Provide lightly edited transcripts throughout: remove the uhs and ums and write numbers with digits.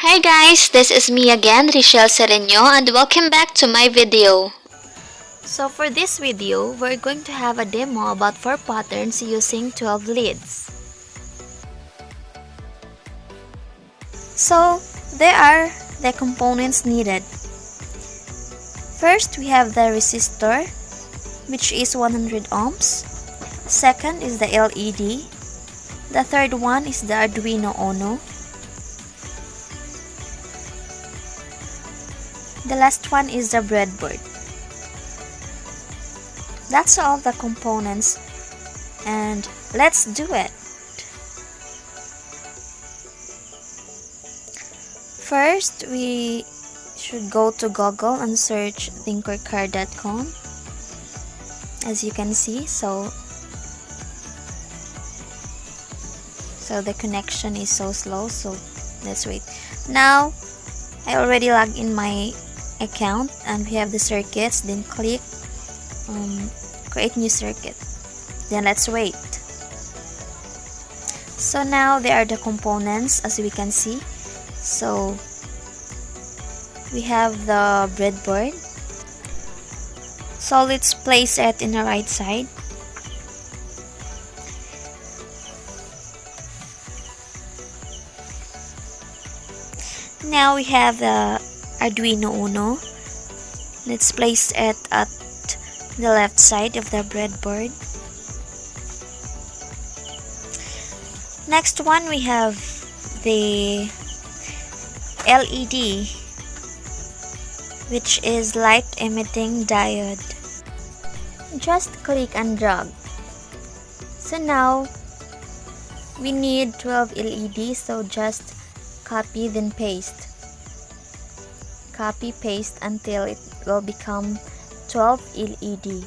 Hi guys, this is me again, Richelle Cereño, and welcome back to my video. So for this video, we're going to have a demo about 4 patterns using 12 leads. So there are the components needed. First, we have the resistor, which is 100 ohms. Second is the LED. The third one is the Arduino Uno. The last one is the breadboard. That's all the components, and let's do it. First, we should go to Google and search thinkercar.com. As you can see, so the connection is so slow, so let's wait. Now I already logged in my account and we have the circuits. Then click create new circuit, then let's wait. So now there are the components, as we can see. So we have the breadboard, so let's place it in the right side. Now we have the Arduino Uno. Let's place it at the left side of the breadboard. Next one, we have the LED, which is light emitting diode. Just click and drag. So now we need 12 LEDs, so just copy then paste. Copy paste until it will become 12 LED.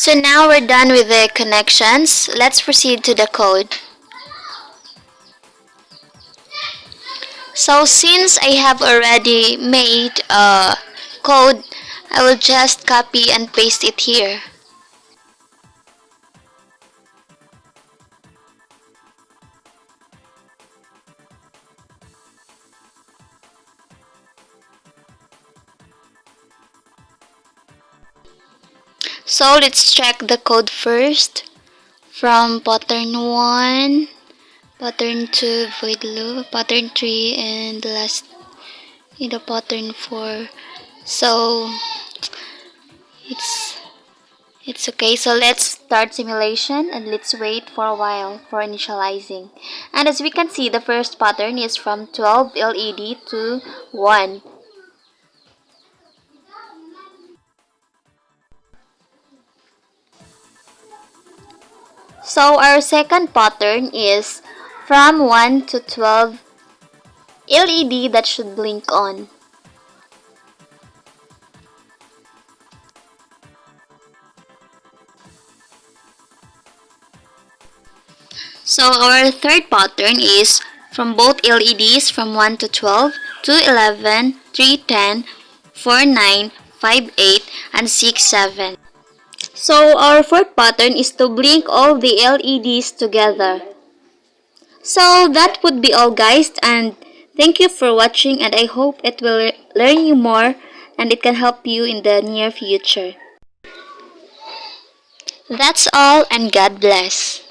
So now we're done with the connections. Let's proceed to the code. So since I have already made a code, I will just copy and paste it here. So let's check the code first. From pattern 1, pattern 2, void loop, pattern 3, and the last in the pattern 4. So it's it's okay. So let's start simulation and let's wait for a while for initializing. And as we can see, the first pattern is from 12 LED to 1. So our second pattern is from 1 to 12 LED that should blink on. So our third pattern is from both LEDs from 1 to 12, 2, 11, 3, 10, 4, 9, 5, 8, and 6, 7. So our fourth pattern is to blink all the LEDs together. So that would be all, guys, and thank you for watching, and I hope it will learn you more and it can help you in the near future. That's all, and God bless.